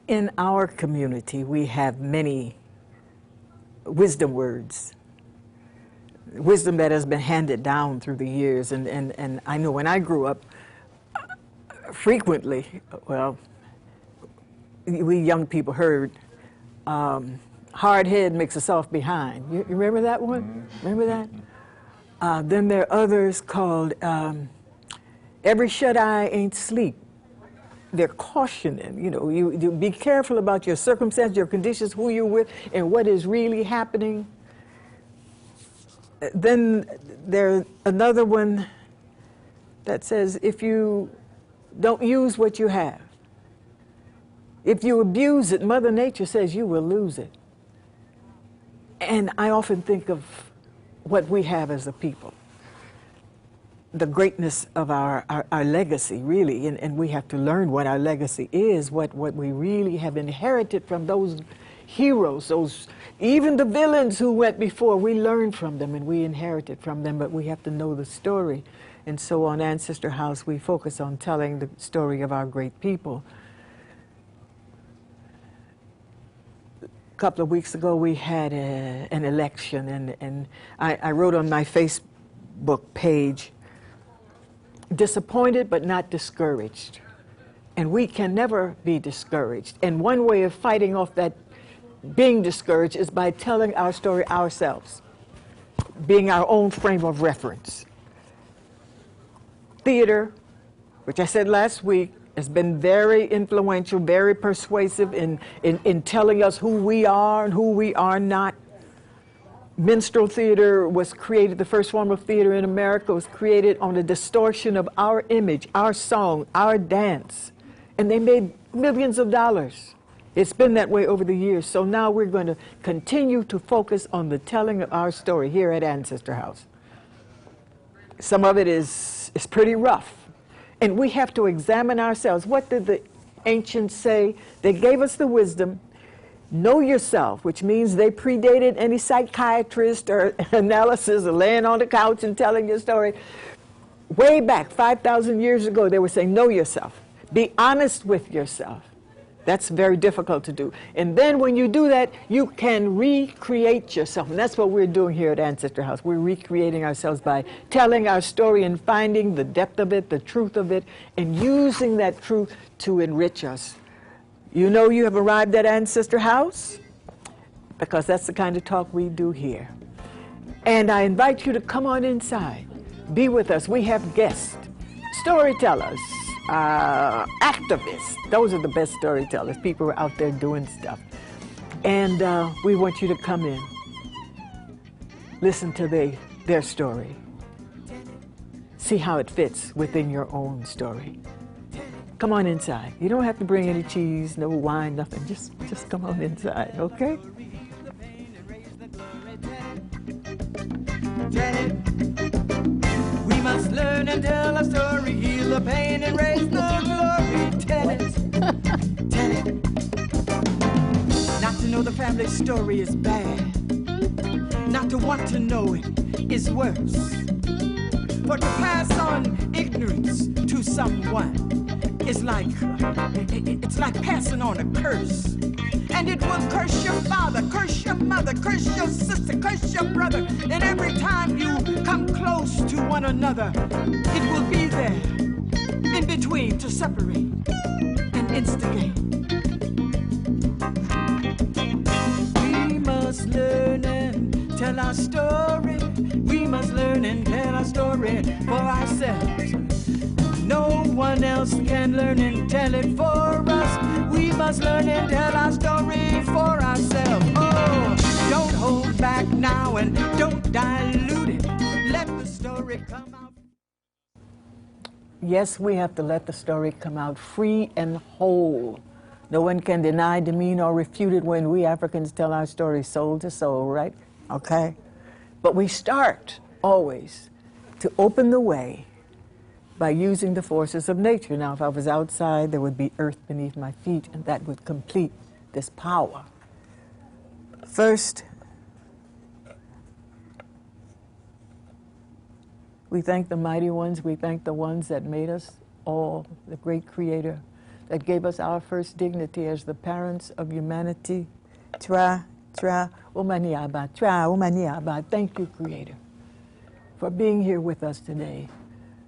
In our community, we have many wisdom words, wisdom that has been handed down through the years. And I know when I grew up, frequently, well, we young people heard, hard head makes a soft behind. You remember that one? Remember that? Then there are others called, every shut eye ain't sleep. They're cautioning, you know, you be careful about your circumstances, your conditions, who you're with, and what is really happening. Then there's another one that says, if you don't use what you have, if you abuse it, Mother Nature says you will lose it. And I often think of what we have as a people, the greatness of our legacy, really, and we have to learn what our legacy is, what we really have inherited from those heroes, even the villains who went before. We learned from them and we inherited from them, but we have to know the story. And so on Ancestor House, we focus on telling the story of our great people. A couple of weeks ago, we had an election, and I wrote on my Facebook page, disappointed but not discouraged. And we can never be discouraged. And one way of fighting off that being discouraged is by telling our story ourselves, being our own frame of reference. Theater, which I said last week, has been very influential, very persuasive in telling us who we are and who we are not. Minstrel theater was created, the first form of theater in America was created on a distortion of our image, our song, our dance. And they made millions of dollars. It's been that way over the years. So now we're going to continue to focus on the telling of our story here at Ancestor House. Some of it is pretty rough. And we have to examine ourselves. What did the ancients say? They gave us the wisdom. Know yourself, which means they predated any psychiatrist or analysis or laying on the couch and telling your story. Way back, 5,000 years ago, they were saying, know yourself. Be honest with yourself. That's very difficult to do. And then when you do that, you can recreate yourself. And that's what we're doing here at Ancestor House. We're recreating ourselves by telling our story and finding the depth of it, the truth of it, and using that truth to enrich us. You know you have arrived at Ancestor House because that's the kind of talk we do here. And I invite you to come on inside. Be with us. We have guests, storytellers, activists. Those are the best storytellers. People are out there doing stuff. And we want you to come in. Listen to their story. See how it fits within your own story. Come on inside. You don't have to bring any cheese, no wine, nothing. Just come on inside, okay? We must learn and tell a story, heal the pain and raise the glory. Tell it. Not to know the family story is bad. Not to want to know it is worse. For to pass on ignorance to someone, it's like passing on a curse. And it will curse your father, curse your mother, curse your sister, curse your brother. And every time you come close to one another, it will be there in between to separate and instigate. We must learn and tell our story. We must learn and tell our story for ourselves. No one else can learn and tell it for us. We must learn and tell our story for ourselves. Oh, don't hold back now and don't dilute it. Let the story come out. Yes, we have to let the story come out free and whole. No one can deny, demean, or refute it when we Africans tell our story soul to soul, right? Okay? But we start always to open the way by using the forces of nature. Now, if I was outside, there would be earth beneath my feet, and that would complete this power. First, we thank the mighty ones. We thank the ones that made us all, the great creator that gave us our first dignity as the parents of humanity. Umaniaba. Thank you, Creator, for being here with us today,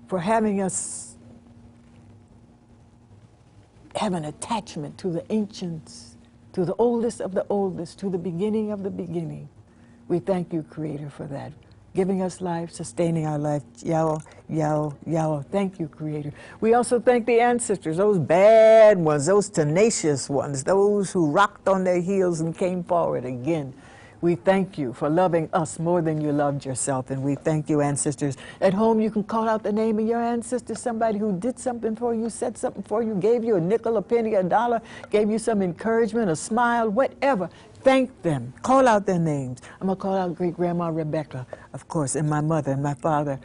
for having us have an attachment to the ancients, to the oldest of the oldest, to the beginning of the beginning. We thank you, Creator, for that. Giving us life, sustaining our life. Yao, yao, yao. Thank you, Creator. We also thank the ancestors, those bad ones, those tenacious ones, those who rocked on their heels and came forward again. We thank you for loving us more than you loved yourself, and we thank you, ancestors. At home, you can call out the name of your ancestor, somebody who did something for you, said something for you, gave you a nickel, a penny, a dollar, gave you some encouragement, a smile, whatever. Thank them. Call out their names. I'm going to call out great-grandma Rebecca, of course, and my mother and my father.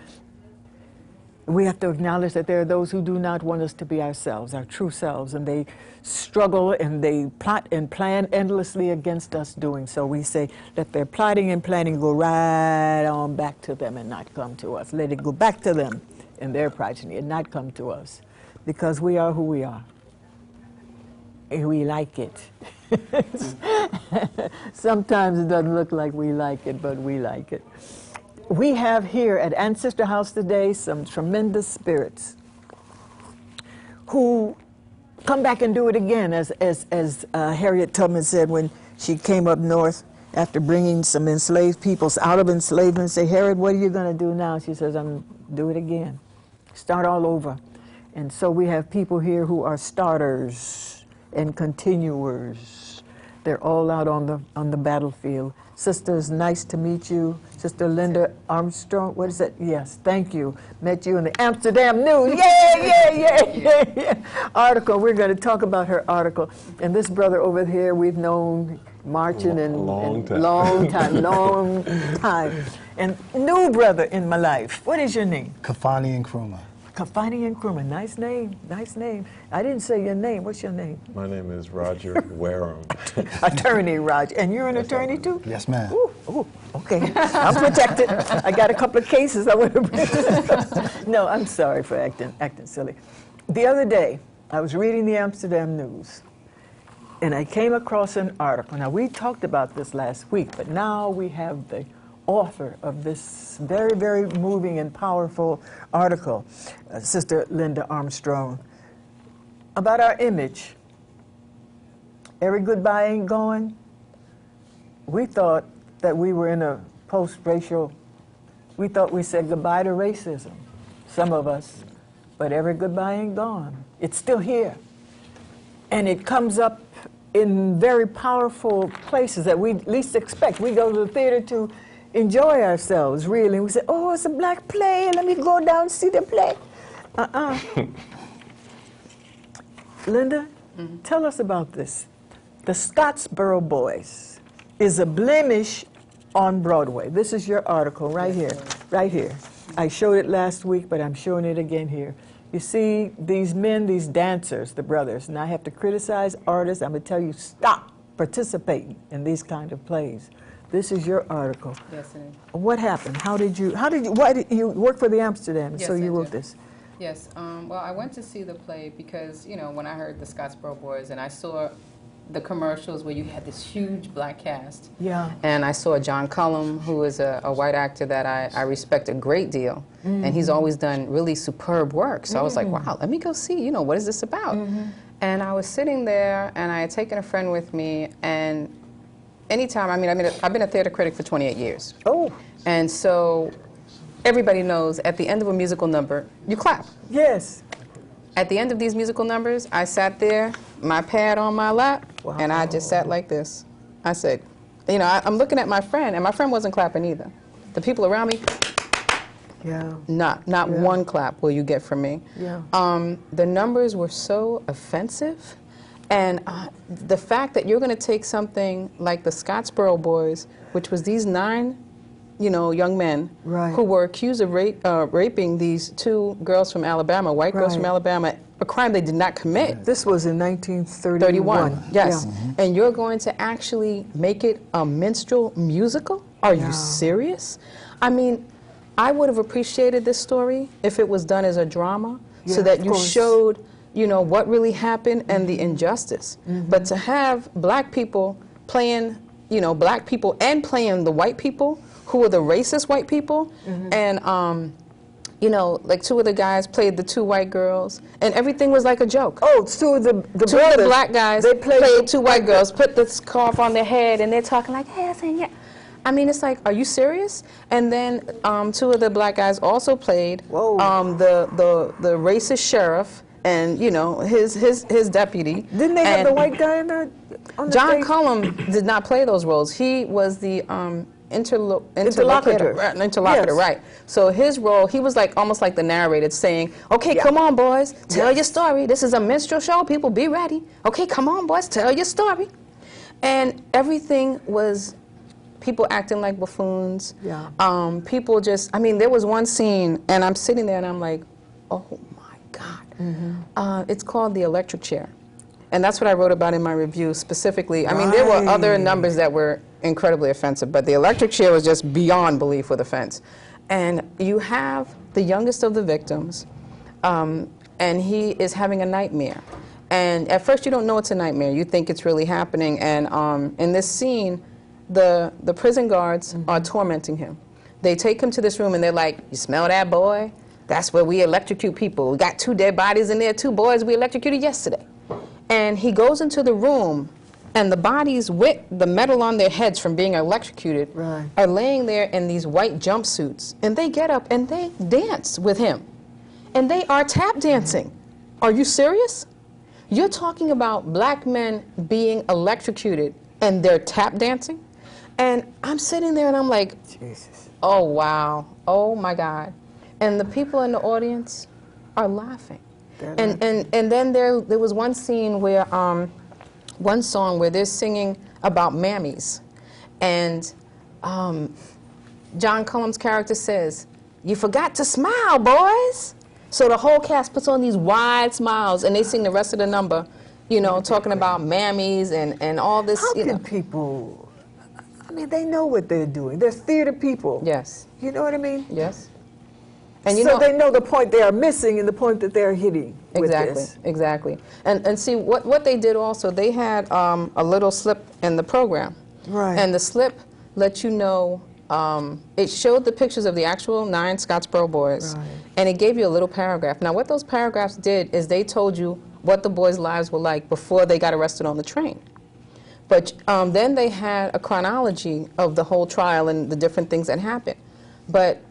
We have to acknowledge that there are those who do not want us to be ourselves, our true selves, and they struggle and they plot and plan endlessly against us doing so. We say, let their plotting and planning go right on back to them and not come to us. Let it go back to them and their progeny and not come to us, because we are who we are. And we like it. Sometimes it doesn't look like we like it, but we like it. We have here at Ancestor House today some tremendous spirits who come back and do it again, as Harriet Tubman said when she came up north after bringing some enslaved peoples out of enslavement. Say, Harriet, what are you going to do now? She says, I'm going to do it again. Start all over. And so we have people here who are starters and continuers. They're all out on the battlefield. Sisters, nice to meet you. Sister Linda Armstrong, what is it? Yes, thank you. Met you in the Amsterdam News. Yeah. Article, we're going to talk about her article. And this brother over here, we've known marching long time. And new brother in my life. What is your name? Kafani Nkrumah. Kafani Nkrumah, nice name, nice name. I didn't say your name. What's your name? My name is Roger Wareham. Attorney Roger. And you're an attorney too? Yes, ma'am. Ooh, okay. I'm protected. I got a couple of cases I want to bring. No, I'm sorry for acting silly. The other day, I was reading the Amsterdam News, and I came across an article. Now, we talked about this last week, but now we have the author of this very, very moving and powerful article, Sister Linda Armstrong, about our image. Every goodbye ain't gone. We thought that we were in a post-racial, we thought we said goodbye to racism, some of us, but every goodbye ain't gone. It's still here. And it comes up in very powerful places that we least expect. We go to the theater to enjoy ourselves, really. And we say, oh, it's a black play. Let me go down and see the play. Linda, tell us about this. The Scottsboro Boys is a blemish on Broadway. This is your article right here, right here. I showed it last week, but I'm showing it again here. You see these men, these dancers, the brothers, and I have to criticize artists. I'm going to tell you, stop participating in these kind of plays. This is your article. Yes, it is. What happened? Why did you work for the Amsterdam? Yes, so you I wrote did. this. Yes. Well, I went to see the play because, you know, when I heard the Scottsboro Boys and I saw the commercials where you had this huge black cast. Yeah. And I saw John Cullum, who is a white actor that I respect a great deal. And he's always done really superb work. So I was like, wow, let me go see, you know, what is this about? And I was sitting there and I had taken a friend with me, and anytime, I've been a theater critic for 28 years. Oh. And so everybody knows at the end of a musical number, you clap. Yes. At the end of these musical numbers, I sat there, my pad on my lap, and I just sat like this. I said, you know, I'm looking at my friend, and my friend wasn't clapping either. The people around me, not one clap will you get from me. Yeah. The numbers were so offensive. And the fact that you're going to take something like the Scottsboro Boys, which was these 9, you know, young men who were accused of raping these 2 girls from Alabama, white girls from Alabama, a crime they did not commit. This was in 1931. Yes. Yeah. And you're going to actually make it a minstrel musical? Are you serious? I mean, I would have appreciated this story if it was done as a drama, so that you showed you know, what really happened and the injustice. But to have black people playing, you know, black people and playing the white people who were the racist white people, and you know, like two of the guys played the two white girls, and everything was like a joke. Oh, two of the Two of the black guys they played two white girls, put the scarf on their head, and they're talking like, hey, yeah. I mean, it's like, are you serious? And then two of the black guys also played the racist sheriff and, you know, his deputy. Didn't they have the white guy on the John stage? Cullum did not play those roles. He was the Interlocutor. Interlocutor, Yes. right. So his role, he was like almost like the narrator saying, okay, come on, boys, tell your story. This is a minstrel show. People, be ready. Okay, come on, boys, tell your story. And everything was people acting like buffoons. Yeah. People just, I mean, there was one scene, and I'm sitting there, and I'm like, oh, my God. It's called The Electric Chair. And that's what I wrote about in my review specifically. I mean, there were other numbers that were incredibly offensive, but The Electric Chair was just beyond belief with offense. And you have the youngest of the victims, and he is having a nightmare. And at first you don't know it's a nightmare. You think it's really happening. And in this scene, the prison guards are tormenting him. They take him to this room and they're like, you smell that, boy? That's where we electrocute people. We got 2 dead bodies in there, 2 boys we electrocuted yesterday. And he goes into the room, and the bodies with the metal on their heads from being electrocuted are laying there in these white jumpsuits. And they get up and they dance with him. And they are tap dancing. Are you serious? You're talking about black men being electrocuted and they're tap dancing? And I'm sitting there and I'm like, Jesus. Oh, wow. Oh, my God. And the people in the audience are laughing. And then there was one scene where, one song where they're singing about mammies. And John Cullum's character says, you forgot to smile, boys. So the whole cast puts on these wide smiles, and they sing the rest of the number, you know, talking about mammies and all this. How can people, I mean, they know what they're doing. They're theater people. Yes. You know what I mean? Yes. And you so know, they know the point they are missing and the point that they're hitting with this. Exactly. And see, what they did also, they had a little slip in the program. Right. And the slip let you know, it showed the pictures of the actual 9 Scottsboro boys. Right. And it gave you a little paragraph. Now, what those paragraphs did is they told you what the boys' lives were like before they got arrested on the train. But then they had a chronology of the whole trial and the different things that happened. But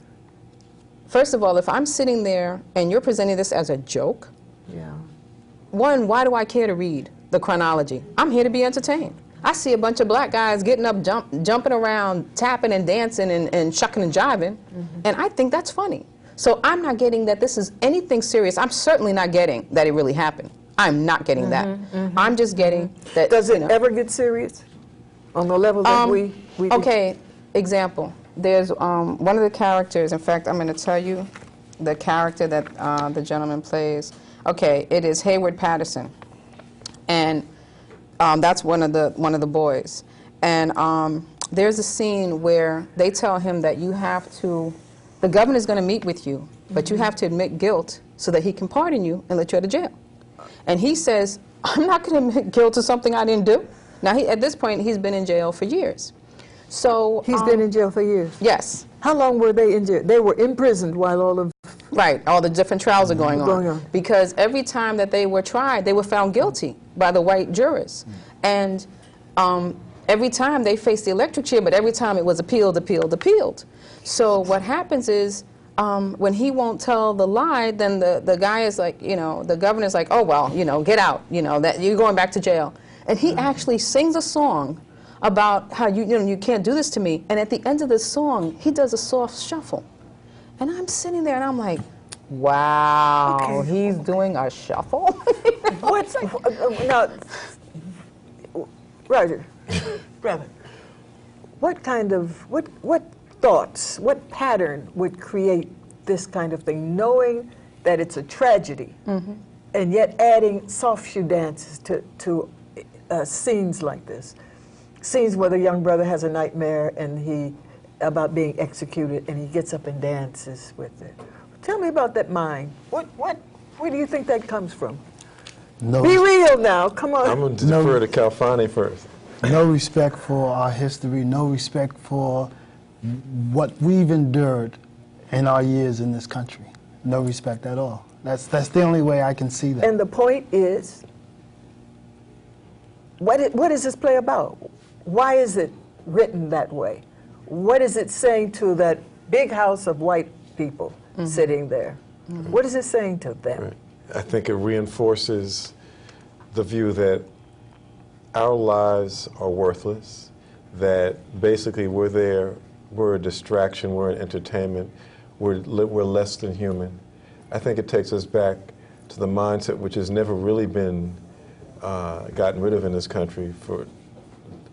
first of all, if I'm sitting there and you're presenting this as a joke, one, why do I care to read the chronology? I'm here to be entertained. I see a bunch of black guys getting up, jumping around, tapping and dancing and shucking and jiving, and I think that's funny. So I'm not getting that this is anything serious. I'm certainly not getting that it really happened. I'm not getting that. I'm just getting that. Does it ever get serious on the level that we okay, example. There's one of the characters, in fact, I'm going to tell you the character that the gentleman plays. Okay, it is Hayward Patterson. And that's one of the boys. And there's a scene where they tell him that you have to, the governor's going to meet with you, but you have to admit guilt so that he can pardon you and let you out of jail. And he says, I'm not going to admit guilt to something I didn't do. Now, at this point, he's been in jail for years. So He's been in jail for years? Yes. How long were they in jail? They were imprisoned while all of... Right, all the different trials are going on. Because every time that they were tried, they were found guilty by the white jurors. And every time they faced the electric chair, but every time it was appealed, appealed, appealed. So what happens is, when he won't tell the lie, then the guy is like, you know, the governor's like, oh, well, you know, get out, you know, that you're going back to jail. And he actually sings a song about how, you know, you can't do this to me. And at the end of the song, he does a soft shuffle. And I'm sitting there and I'm like, wow, he's doing a shuffle? What's now, Roger, brother, what kind of, what thoughts, what pattern would create this kind of thing, knowing that it's a tragedy, and yet adding soft shoe dances to scenes like this? Scenes where the young brother has a nightmare and about being executed, and he gets up and dances with it. Tell me about that mind. Where do you think that comes from? No, Be real now. Come on. I'm going to defer to Kafani first. no respect for our history, no respect for what we've endured in our years in this country. No respect at all. That's the only way I can see that. And the point is, what is this play about? Why is it written that way? What is it saying to that big house of white people sitting there? What is it saying to them? Right. I think it reinforces the view that our lives are worthless, that basically we're there, we're a distraction, we're an entertainment, we're less than human. I think it takes us back to the mindset which has never really been gotten rid of in this country for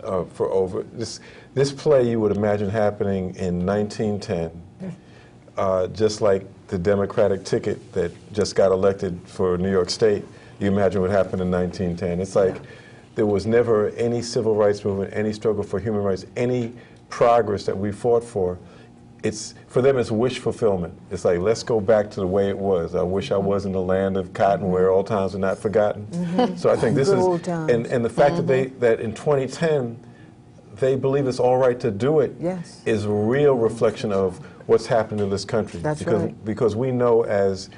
over this play you would imagine happening in 1910, just like the Democratic ticket that just got elected for New York State. You imagine what happened in 1910. It's like there was never any civil rights movement, any struggle for human rights, any progress that we fought for. For them, it's wish fulfillment. It's like, let's go back to the way it was. I wish I was in the land of cotton where old times are not forgotten. So I think this is, and the fact that in 2010, they believe it's all right to do it is a real reflection of what's happened in this country. Because we know as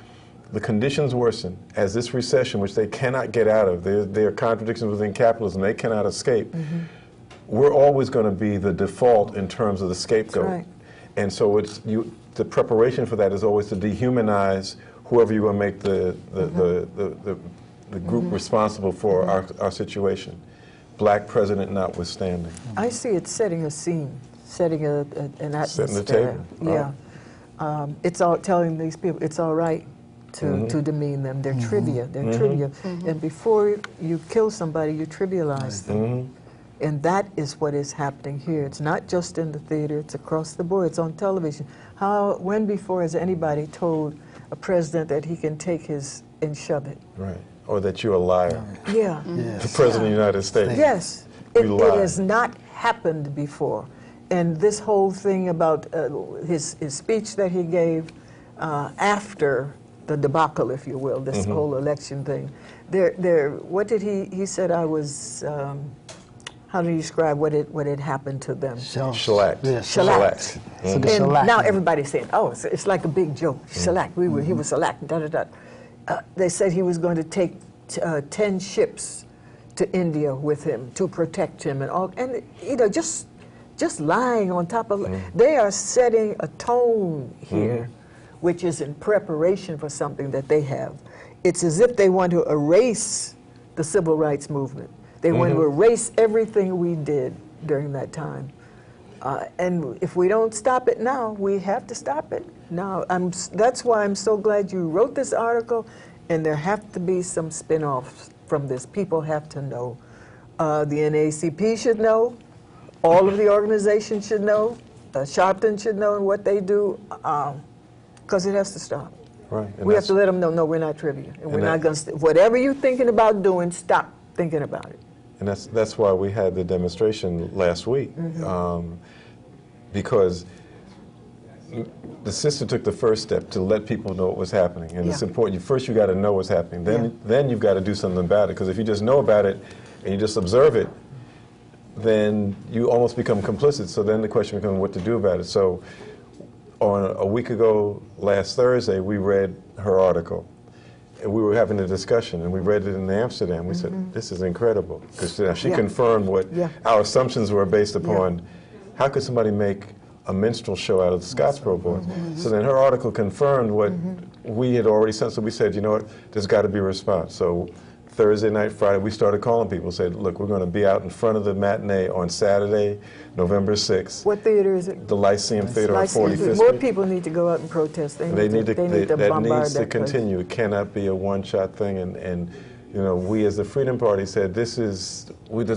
the conditions worsen, as this recession, which they cannot get out of, there are contradictions within capitalism they cannot escape, we're always going to be the default in terms of the scapegoat. And so the preparation for that is always to dehumanize whoever you're going to make the group responsible for our situation. Black president notwithstanding. I see it setting a scene, setting an atmosphere. Setting the table. Yeah. It's all telling these people it's all right to demean them. They're trivia. They're trivia. And before you kill somebody, you trivialize them. And that is what is happening here. It's not just in the theater, it's across the board. It's on television. When before has anybody told a president that he can take his and shove it? Right. Or that you're a liar. Yeah. The President of the United States. Yes. It has not happened before. And this whole thing about his speech that he gave after the debacle, if you will, this whole election thing. What did he said I was... how do you describe what had happened to them? Shellacked. Yeah, shellacked. And now everybody's saying, oh, it's like a big joke. Shellacked. He was shellacked. Da, da, da. They said he was going to take 10 ships to India with him to protect him and all. And just lying on top of. They are setting a tone here, which is in preparation for something that they have. It's as if they want to erase the civil rights movement. They want to erase everything we did during that time. And if we don't stop it now, we have to stop it now. That's why I'm so glad you wrote this article, and there have to be some spin-offs from this. People have to know. The NAACP should know. All of the organizations should know. Sharpton should know what they do, because it has to stop. Right. We have to let them know, no, we're not trivia. And we're not going to, whatever you're thinking about doing, stop thinking about it. And that's why we had the demonstration last week, because the sister took the first step to let people know what was happening, and it's important. First, you got to know what's happening. Then you've got to do something about it. Because if you just know about it and you just observe it, then you almost become complicit. So then the question becomes what to do about it. So, a week ago, last Thursday, we read her article. And we were having a discussion, and we read it in Amsterdam. We said, this is incredible. Because she confirmed what our assumptions were based upon. How could somebody make a minstrel show out of the Scottsboro boys? So then her article confirmed what we had already said. So we said, you know what, there's got to be a response. So Thursday night, Friday, we started calling people, said, look, we're going to be out in front of the matinee on Saturday, November 6th. What theater is it? The Lyceum Theater on 45th More Street. people need to go out and protest. They need to that bombard needs to that place. continue. It cannot be a one-shot thing. And we as the Freedom Party said, there's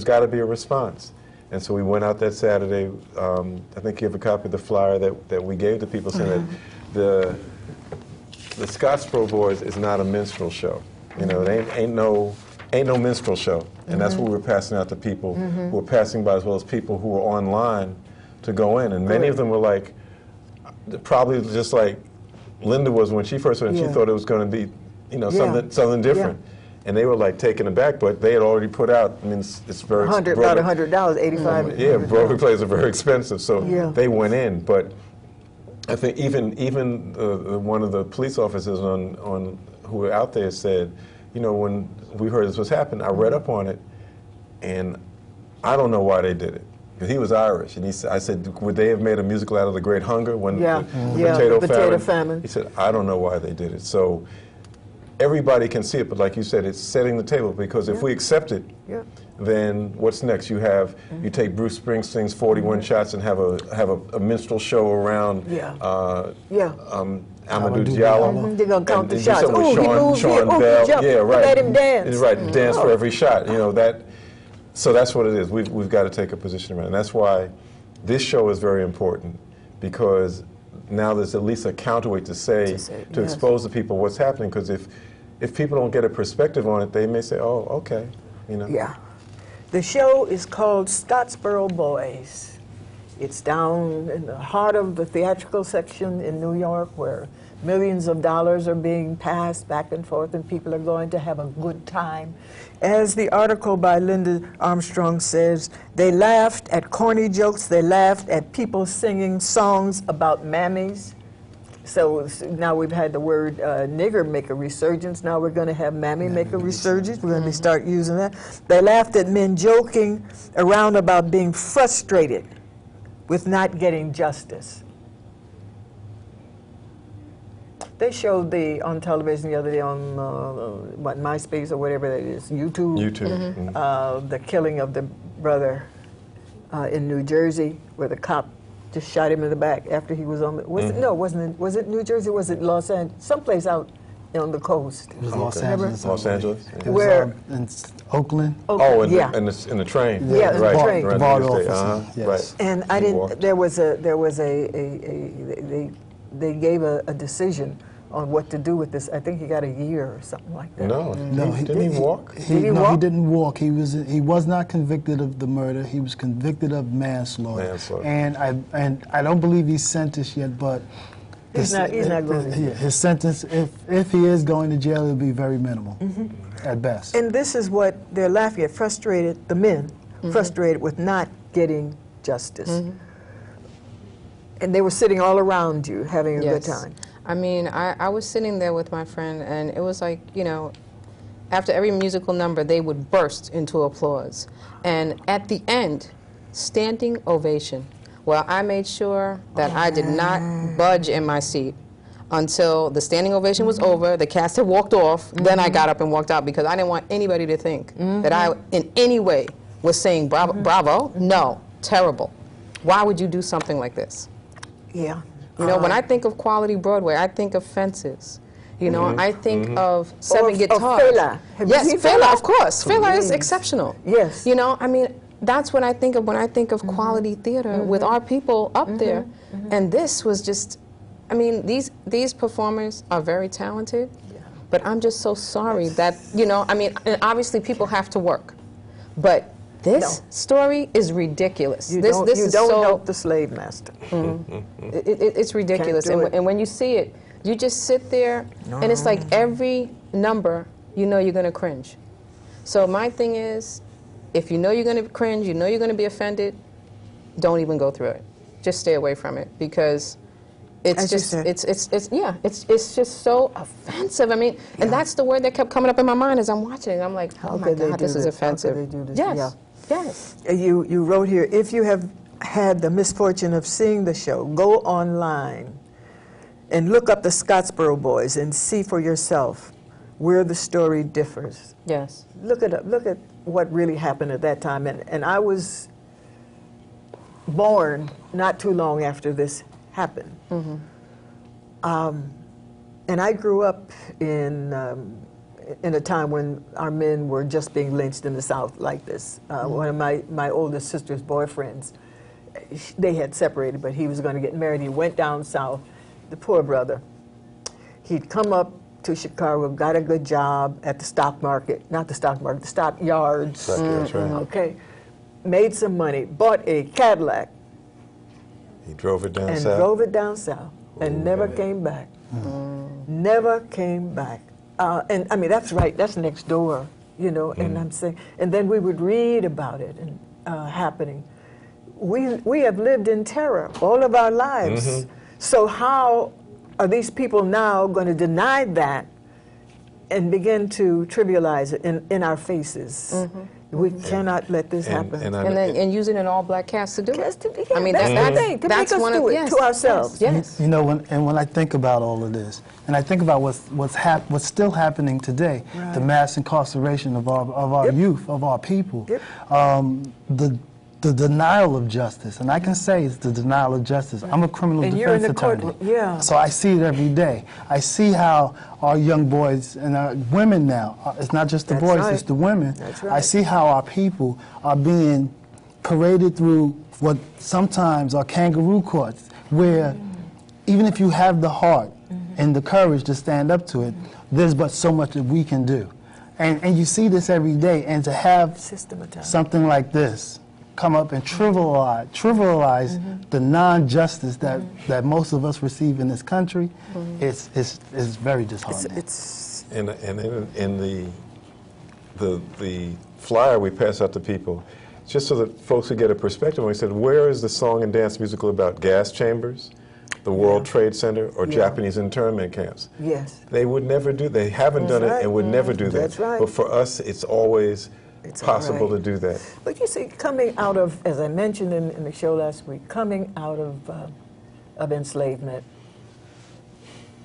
got to be a response. And so we went out that Saturday. I think you have a copy of the flyer that we gave to people saying that the Scottsboro Boys is not a minstrel show. It ain't no minstrel show. And that's what we're passing out to people who are passing by, as well as people who are online to go in. And many of them were like, probably just like Linda was when she first went, she thought it was going to be, something different. And they were like taken aback, but they had already put out, I mean, it's very... about $100, 85. Yeah, Broadway plays are very expensive, so Yeah. they went in. But I think even one of the police officers on who were out there said, you know, when we heard this was happening, I read up on it, and I don't know why they did it. He was Irish, and I said, would they have made a musical out of the Great Hunger when Yeah. the The potato famine? He said, I don't know why they did it. So everybody can see it, but like you said, it's setting the table, because if we accept it, then what's next? You take Bruce Springsteen's 41 Shots and have a minstrel show around Amadou Diallo. They're going to count and the do shots. something with Ooh, he moves here. Sean Ooh, he Bell. jumped. Yeah, right. Let him dance. Right, dance for every shot. You know, that. So that's what it is. We've got to take a position around it. And that's why this show is very important, because now there's at least a counterweight to expose to people what's happening, because if people don't get a perspective on it, they may say, oh, okay, you know. Yeah. The show is called Scottsboro Boys. It's down in the heart of the theatrical section in New York, where millions of dollars are being passed back and forth, and people are going to have a good time. As the article by Linda Armstrong says, they laughed at corny jokes, they laughed at people singing songs about mammies. So now we've had the word nigger make a resurgence. Now we're going to have mammy make a resurgence. We're going to start using that. They laughed at men joking around about being frustrated with not getting justice. They showed on television the other day on MySpace or whatever that is, YouTube. The killing of the brother in New Jersey, where the cop just shot him in the back after he was on the... Was it New Jersey? Was it Los Angeles? Someplace out on the coast. It was Los Angeles. Los Angeles? Where? In Oakland. Oh, in the train. Yeah, in the train. The bar office. Yes. Right. And I didn't... They gave a decision on what to do with this. I think he got a year or something like that. No, didn't he walk? Did he walk? He didn't walk. He was not convicted of the murder. He was convicted of manslaughter. And I don't believe he's sentenced yet, but he's not going to jail. His sentence, if he is going to jail, it'll be very minimal at best. And this is what they're laughing at, frustrated, the men, frustrated with not getting justice. And they were sitting all around you having a good time. I mean, I was sitting there with my friend, and it was like, you know, after every musical number, they would burst into applause. And at the end, standing ovation. Well, I made sure that I did not budge in my seat until the standing ovation was over, the cast had walked off, then I got up and walked out, because I didn't want anybody to think that I, in any way, was saying bravo. Bravo? No, terrible. Why would you do something like this? Yeah. You know, when I think of quality Broadway, I think of Fences. You know, I think of seven guitars. Fela. Yes, Fela, of course. Fela is exceptional. Yes. You know, I mean, that's what I think of when I think of quality theater with our people up there. And this was just, I mean, these performers are very talented, but I'm just so sorry that, you know, I mean, and obviously people have to work, but this story is ridiculous. You this don't is so, help the slave master. It's ridiculous. Can't do it. And when you see it, you just sit there, and it's like every number, you know you're going to cringe. So my thing is, if you know you're going to cringe, you know you're going to be offended, don't even go through it. Just stay away from it, because it's just it's just so offensive. I mean, and that's the word that kept coming up in my mind as I'm watching it. I'm like, oh my God, this is offensive. How could they do this? Yes, yes. You wrote here, if you have had the misfortune of seeing the show, go online and look up the Scottsboro Boys and see for yourself where the story differs. Yes. Look it up. Look at what really happened at that time. And I was born not too long after this happened. And I grew up in a time when our men were just being lynched in the South like this. One of my oldest sister's boyfriends, they had separated, but he was going to get married. He went down south, the poor brother. He'd come up to Chicago, got a good job at the stock market, not the stock market, the stock yards. That's right. Okay, made some money, bought a Cadillac. He drove it down and never came back. Never came back. And I mean, that's right, that's next door, you know, and I'm saying, and then we would read about it and happening. We have lived in terror all of our lives. So how are these people now going to deny that and begin to trivialize it in our faces? We cannot let this happen. And using an all-black cast to do it. I mean, that's the thing, to make us do it to ourselves. Yes. You know, when I think about all of this, and I think about what's still happening today, the mass incarceration of our youth, of our people, the denial of justice, and I can say it's the denial of justice. I'm a criminal defense attorney, so I see it every day. I see how our young boys and our women now, it's not just the boys, it's the women. I see how our people are being paraded through what sometimes are kangaroo courts, where even if you have the heart and the courage to stand up to it, there's but so much that we can do. And you see this every day, and to have something like this come up and trivialize the non-justice that most of us receive in this country, it's very disheartening. And in the flyer we pass out to people, just so that folks would get a perspective, we said, where is the song and dance musical about gas chambers, the World Trade Center, or Japanese internment camps? Yes. They would never do, they haven't done it and would never do that. That's right. But for us, it's always possible to do that. But you see, coming out of, as I mentioned in the show last week, coming out of enslavement,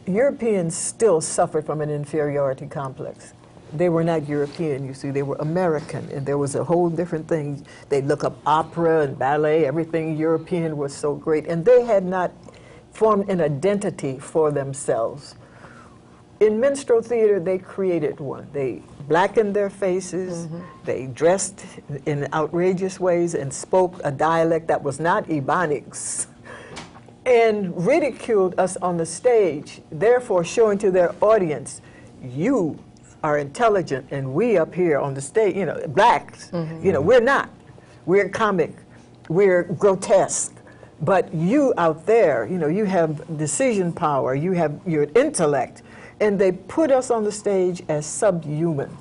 Europeans still suffered from an inferiority complex. They were not European, you see, they were American, and there was a whole different thing. They'd look up opera and ballet, everything European was so great, and they had not formed an identity for themselves. In minstrel theater, they created one. They blackened their faces, they dressed in outrageous ways and spoke a dialect that was not Ebonics, and ridiculed us on the stage, therefore showing to their audience, you are intelligent and we up here on the stage, you know, blacks, you know, we're not. We're comic, we're grotesque. But you out there, you know, you have decision power, you have your intellect. And they put us on the stage as subhuman.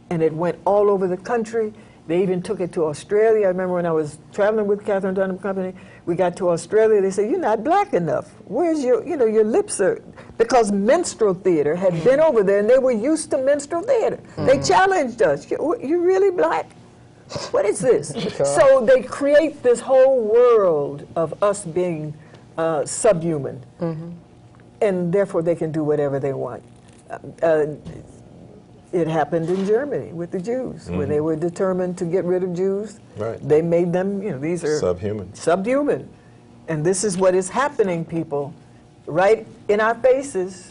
And it went all over the country. They even took it to Australia. I remember when I was traveling with Catherine Dunham Company, we got to Australia, they said, you're not black enough. Where's your, you know, your lips are, because minstrel theater had been over there and they were used to minstrel theater. They challenged us, you really black? What is this? So they create this whole world of us being subhuman. And therefore they can do whatever they want. It happened in Germany with the Jews. When they were determined to get rid of Jews, they made them, you know, these are subhuman. And this is what is happening, people, right in our faces.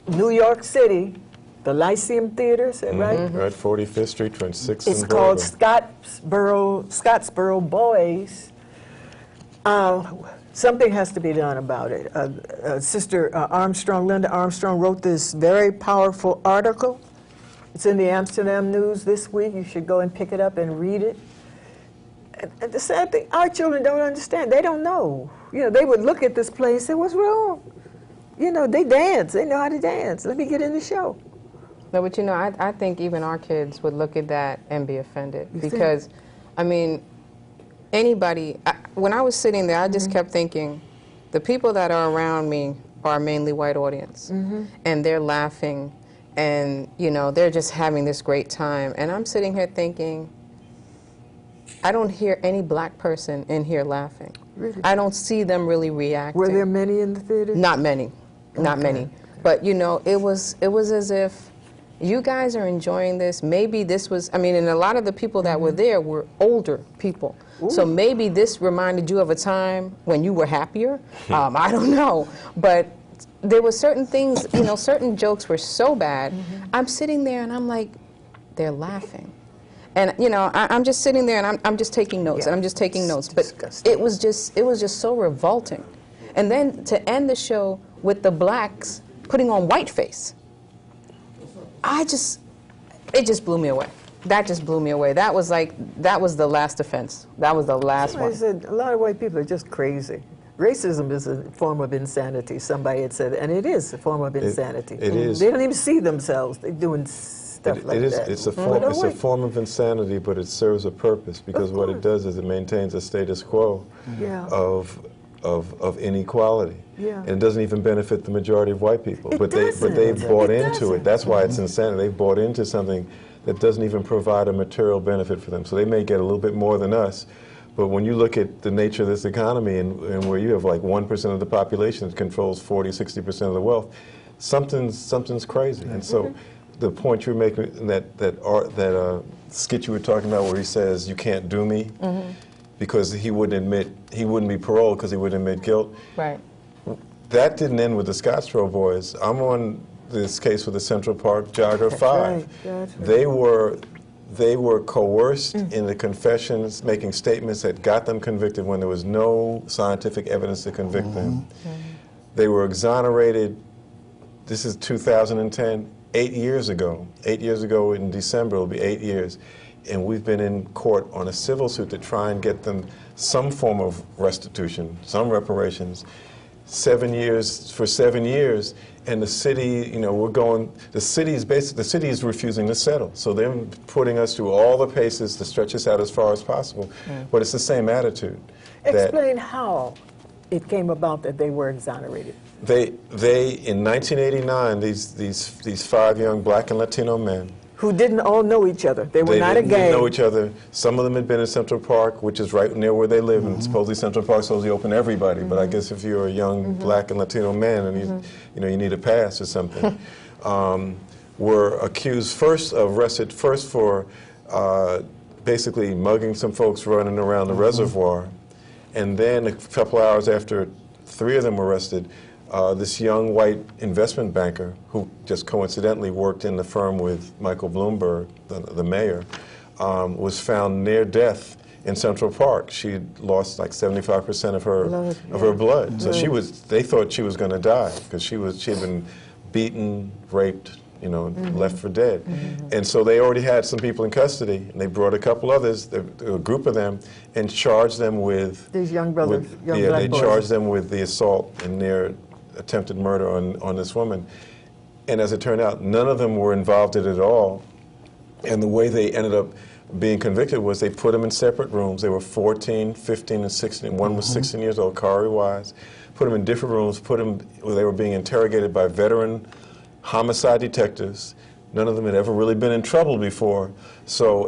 New York City, the Lyceum Theater, right? Right, 45th Street, 26th It's and called Broadway. Scottsboro Boys. Something has to be done about it. Sister Armstrong, Linda Armstrong, wrote this very powerful article. It's in the Amsterdam News this week. You should go and pick it up and read it. And the sad thing, our children don't understand. They don't know. You know, they would look at this play and say, what's wrong? You know, they dance. They know how to dance. Let me get in the show. No, but you know, I think even our kids would look at that and be offended. Because, I mean, anybody, when I was sitting there, I just kept thinking, the people that are around me are mainly white audience. And they're laughing, and, you know, they're just having this great time. And I'm sitting here thinking, I don't hear any black person in here laughing. Really? I don't see them really reacting. Were there many in the theater? Not many. Not many. But, you know, it was as if you guys are enjoying this. Maybe this was, I mean, and a lot of the people that were there were older people. So maybe this reminded you of a time when you were happier. I don't know. But there were certain things, you know, certain jokes were so bad. I'm sitting there and I'm like, they're laughing. And, you know, I'm just sitting there and I'm just taking notes, and I'm just taking notes. But it was just so revolting. And then to end the show with the blacks putting on whiteface, it just blew me away. That just blew me away. That was the last offense. That was the last one. I said, a lot of white people are just crazy. Racism is a form of insanity, somebody had said, and it is a form of insanity. It is. They don't even see themselves. They're doing stuff like that. It's a form of insanity, but it serves a purpose, because what it does is it maintains a status quo of inequality. Yeah. And it doesn't even benefit the majority of white people. But they've bought into it. That's why it's insanity. They've bought into something that doesn't even provide a material benefit for them. So they may get a little bit more than us. But when you look at the nature of this economy and where you have like 1% of the population that controls 40, 60% of the wealth, something's crazy. And so the point you're making, that skit you were talking about where he says, you can't do me, because he wouldn't be paroled because he wouldn't admit guilt. Right. That didn't end with the Scottsboro boys. I'm on this case with the Central Park Jogger 5. Right. They were coerced in the confessions, making statements that got them convicted when there was no scientific evidence to convict them. They were exonerated. This is 2010, 8 years ago. 8 years ago in December, it'll be 8 years. And we've been in court on a civil suit to try and get them some form of restitution, some reparations. 7 years, for 7 years, and the city, the city is refusing to settle. So they're putting us through all the paces to stretch us out as far as possible. But it's the same attitude. Explain how it came about that they were exonerated. They in 1989, these 5 young black and Latino men, who didn't all know each other. They were not a gang. They didn't know each other. Some of them had been in Central Park, which is right near where they live, and supposedly Central Park is supposedly open to everybody. But I guess if you're a young black and Latino man and you need a pass or something, were arrested first for basically mugging some folks running around the reservoir, and then a couple hours after 3 of them were arrested, this young white investment banker, who just coincidentally worked in the firm with Michael Bloomberg, the mayor, was found near death in Central Park. She had lost like 75% of her blood. So they thought she was going to die because she had been beaten, raped, left for dead. And so they already had some people in custody, and they brought a couple others, a group of them, and charged them with these young brothers. They charged them with the assault and near attempted murder on this woman. And as it turned out, none of them were involved in it at all. And the way they ended up being convicted was they put them in separate rooms. They were 14, 15, and 16. One was 16 years old, Kari Wise. Put them in different rooms, they were being interrogated by veteran homicide detectives. None of them had ever really been in trouble before,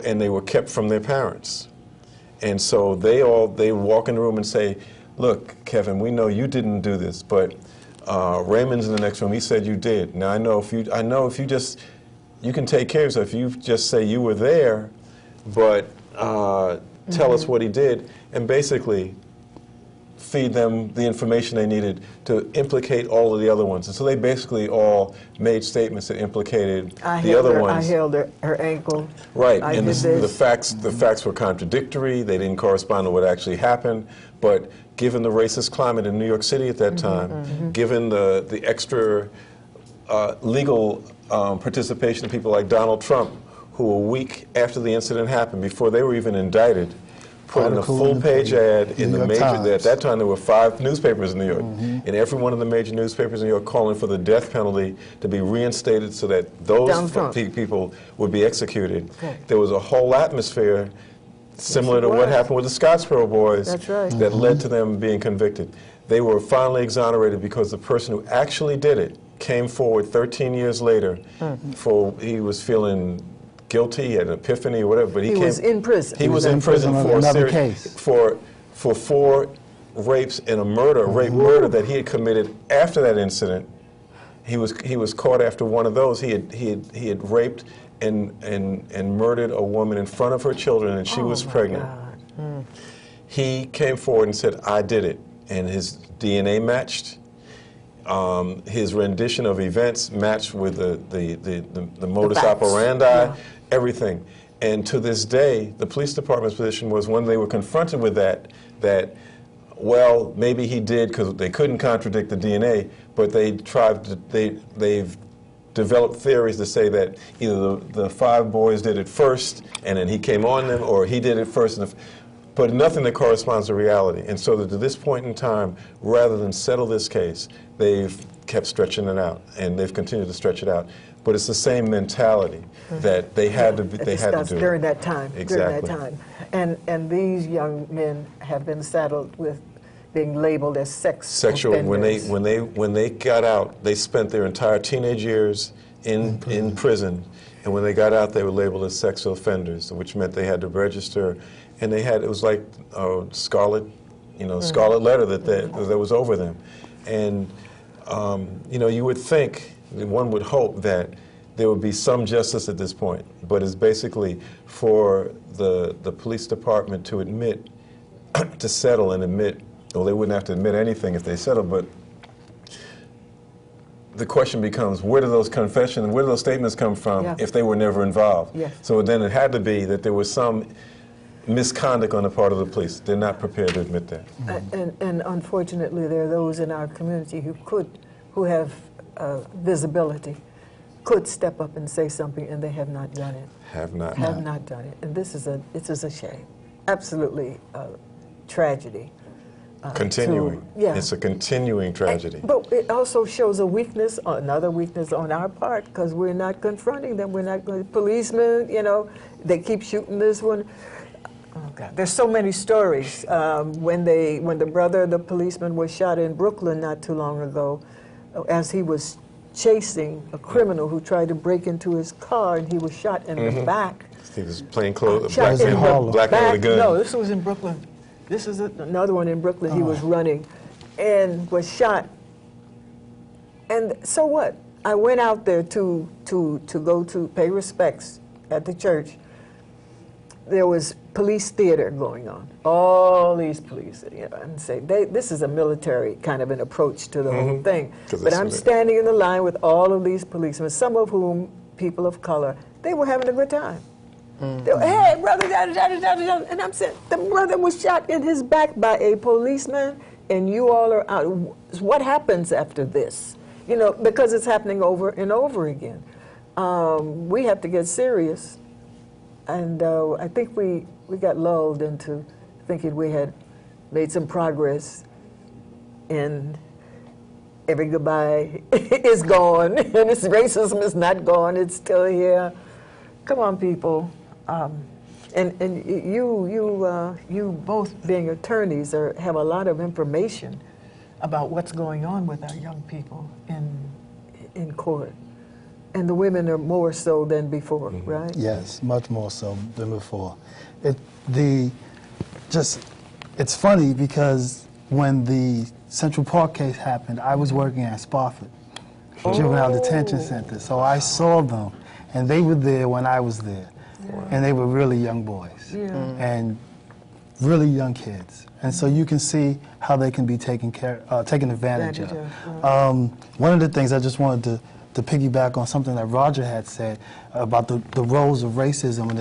and they were kept from their parents. And so they walk in the room and say, look, Kevin, we know you didn't do this, but Raymond's in the next room. He said you did. Now I know if you can take care of yourself. If you just say you were there, but tell us what he did, and basically feed them the information they needed to implicate all of the other ones. And so they basically all made statements that implicated the other ones. I held her ankle. Right, and the facts were contradictory. They didn't correspond to what actually happened. But given the racist climate in New York City at that time, given the extra legal participation of people like Donald Trump, who a week after the incident happened, before they were even indicted, put in a full-page ad in the major. At that time, there were 5 newspapers in New York, and every one of the major newspapers in New York calling for the death penalty to be reinstated so that those people would be executed. There was a whole atmosphere similar to what happened with the Scottsboro boys that led to them being convicted. They were finally exonerated because the person who actually did it came forward 13 years later. He was feeling guilty, he had an epiphany or whatever, but he was in prison. He was in prison for another case. For 4 rapes and a rape murder that he had committed after that incident. He was caught after one of those. He had raped and murdered a woman in front of her children, and she was pregnant. He came forward and said, "I did it," and his DNA matched. His rendition of events matched with the modus operandi, everything. And to this day, the police department's position was, when they were confronted with that well, maybe he did, because they couldn't contradict the DNA, but they've developed theories to say that either the 5 boys did it first and then he came on them, or he did it first. but nothing that corresponds to reality. And so that to this point in time, rather than settle this case, they've kept stretching it out, and they've continued to stretch it out. But it's the same mentality that they had to do during that time. Exactly. During that time, and these young men have been saddled with being labeled as sexual offenders. When they got out, they spent their entire teenage years in prison, and when they got out, they were labeled as sexual offenders, which meant they had to register, and it was like scarlet letter that was over them, and you would think, one would hope that there would be some justice at this point, but it's basically for the police department to admit, to settle and admit. Well, they wouldn't have to admit anything if they settled, but the question becomes, where do those confessions and where do those statements come from if they were never involved? Yes. So then it had to be that there was some misconduct on the part of the police. They're not prepared to admit that. And unfortunately, there are those in our community who have visibility, could step up and say something, and they have not done it. Have not done it. And this is a shame. Absolutely tragedy. Continuing. It's a continuing tragedy. But it also shows another weakness on our part, because we're not confronting them. We're not going. Policemen, they keep shooting this one. Oh God, there's so many stories. When the brother of the policeman was shot in Brooklyn not too long ago, as he was chasing a criminal who tried to break into his car, and he was shot in the back. He was plain clothes, black man with a gun. No, this was in Brooklyn. This is another one in Brooklyn. He was running and was shot. And so what? I went out there to go to pay respects at the church. There was police theater going on. All these police, and say this is a military kind of an approach to the whole thing. But I'm standing in the line with all of these policemen, some of whom people of color. They were having a good time. They were, hey, brother, and I'm saying, the brother was shot in his back by a policeman, and you all are out. What happens after this? Because it's happening over and over again. We have to get serious, and I think we got lulled into thinking we had made some progress, and every goodbye is gone, and this racism is not gone, it's still here. Come on, people. And you both being attorneys have a lot of information about what's going on with our young people in court. And the women are more so than before, right? Yes, much more so than before. It's funny because when the Central Park case happened, I was working at Spofford Juvenile Detention Center, so I saw them, and they were there when I was there. And they were really young boys and really young kids. And so you can see how they can be taken advantage of. One of the things I just wanted to piggyback on something that Roger had said about the roles of racism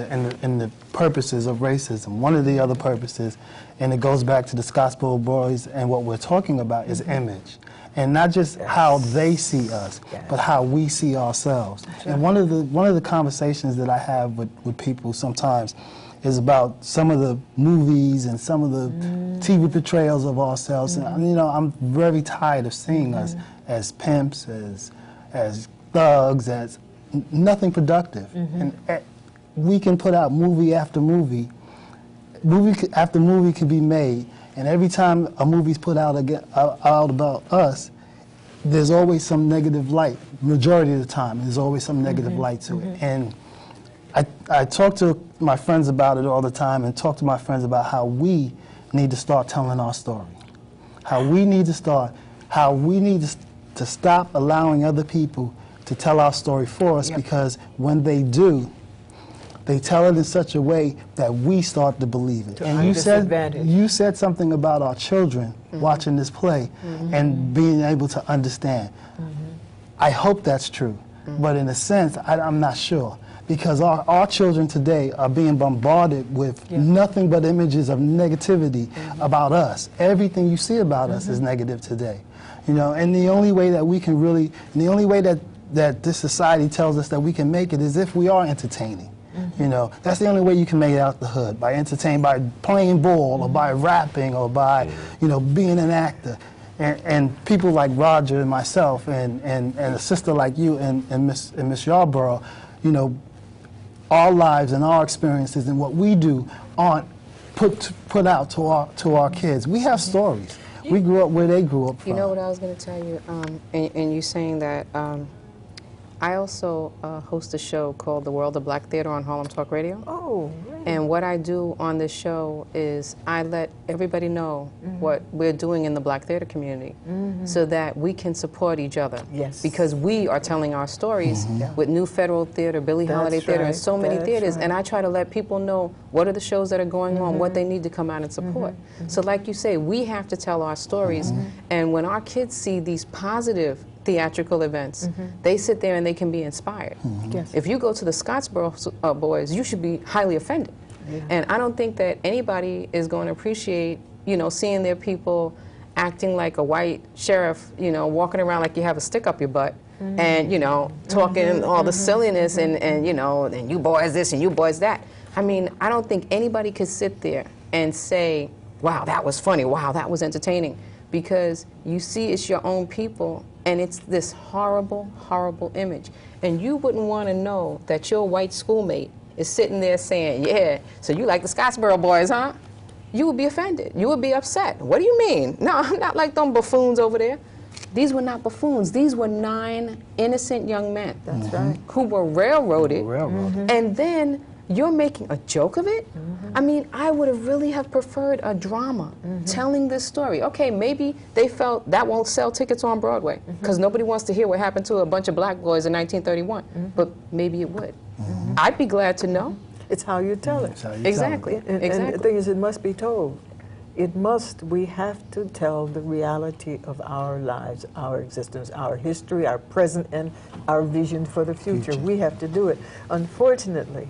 and the purposes of racism. One of the other purposes, and it goes back to the Scottsboro boys, and what we're talking about is image. And not just how they see us, but how we see ourselves. And one of the conversations that I have with people sometimes is about some of the movies and some of the TV portrayals of ourselves. And I'm very tired of seeing us as pimps, as thugs, as nothing productive. And we can put out movie after movie. Movie after movie can be made. And every time a movie's put out about us, there's always some negative light. Majority of the time, there's always some negative light to it. And I talk to my friends about it all the time, and talk to my friends about how we need to start telling our story. How we need to stop allowing other people to tell our story for us, because when they do, they tell it in such a way that we start to believe it. And you said something about our children watching this play and being able to understand. I hope that's true, but in a sense, I'm not sure. Because our children today are being bombarded with nothing but images of negativity about us. Everything you see about us is negative today. And the only way that we can really, and the only way that this society tells us that we can make it is if we are entertaining. You know, that's the only way you can make it out the hood, by entertaining, by playing ball, or by rapping, or by, you know, being an actor. And people like Roger and myself, and a sister like you and Miss Yarborough, you know, our lives and our experiences and what we do aren't put out to our kids. We have stories. We grew up where they grew up from. You know what I was going to tell you, and you saying that, I also host a show called The World of Black Theater on Harlem Talk Radio. Oh, really? And what I do on this show is I let everybody know what we're doing in the black theater community so that we can support each other. Yes. Because we are telling our stories with New Federal Theater, Billie Holiday Theater, and so many theaters. And I try to let people know what are the shows that are going on, what they need to come out and support. So like you say, we have to tell our stories. And when our kids see these positive theatrical events, they sit there and they can be inspired. Yes. If you go to the Scottsboro boys, you should be highly offended. And I don't think that anybody is going to appreciate, you know, seeing their people acting like a white sheriff, you know, walking around like you have a stick up your butt, and, you know, talking all the silliness and, you know, and you boys this and you boys that. I mean, I don't think anybody could sit there and say, wow, that was funny, wow, that was entertaining, because you see it's your own people, and it's this horrible, horrible image. And you wouldn't want to know that your white schoolmate is sitting there saying, yeah, so you like the Scottsboro boys, huh? You would be offended. You would be upset. What do you mean? No, I'm not like them buffoons over there. These were not buffoons. These were 9 innocent young men. That's right. Who were railroaded. And then you're making a joke of it? I mean, I would have really have preferred a drama telling this story. Okay, maybe they felt that won't sell tickets on Broadway because nobody wants to hear what happened to a bunch of black boys in 1931, but maybe it would. I'd be glad to know. It's how you tell it. Exactly. And the thing is, it must be told. We have to tell the reality of our lives, our existence, our history, our present, and our vision for the future. We have to do it. Unfortunately,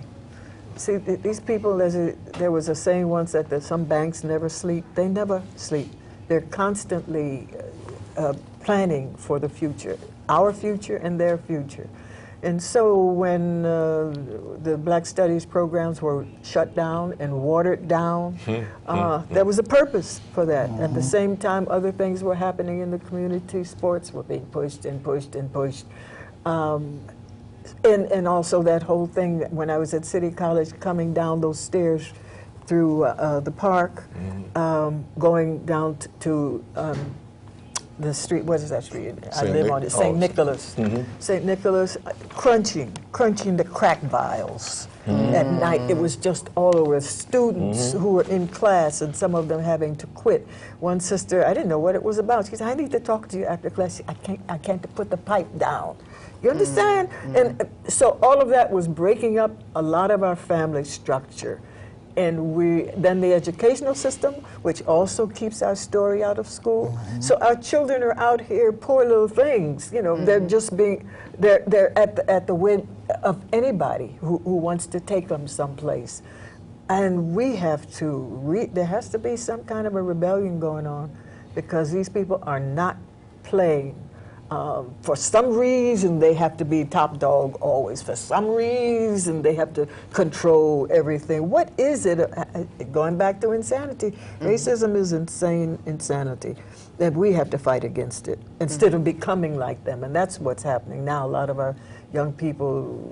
see, these people, there was a saying once that some banks never sleep. They never sleep. They're constantly planning for the future, our future and their future. And so when the Black Studies programs were shut down and watered down, there was a purpose for that. At the same time, other things were happening in the community. Sports were being pushed and pushed and pushed. And also that whole thing, when I was at City College, coming down those stairs through the park, going down to the street, what is that street? I live on it, St. Nicholas. St. Nicholas, crunching the crack vials at night. It was just all over. Students who were in class, and some of them having to quit. One sister, I didn't know what it was about. She said, I need to talk to you after class. I can't put the pipe down. You understand? And so all of that was breaking up a lot of our family structure. And then the educational system, which also keeps our story out of school. So our children are out here, poor little things. You know, they're just they're at the whim of anybody who wants to take them someplace. And we have to, there has to be some kind of a rebellion going on, because these people are not playing. For some reason, they have to be top dog always. For some reason, they have to control everything. What is it? Going back to insanity, racism is insanity. That we have to fight against it instead of becoming like them. And that's what's happening now. A lot of our young people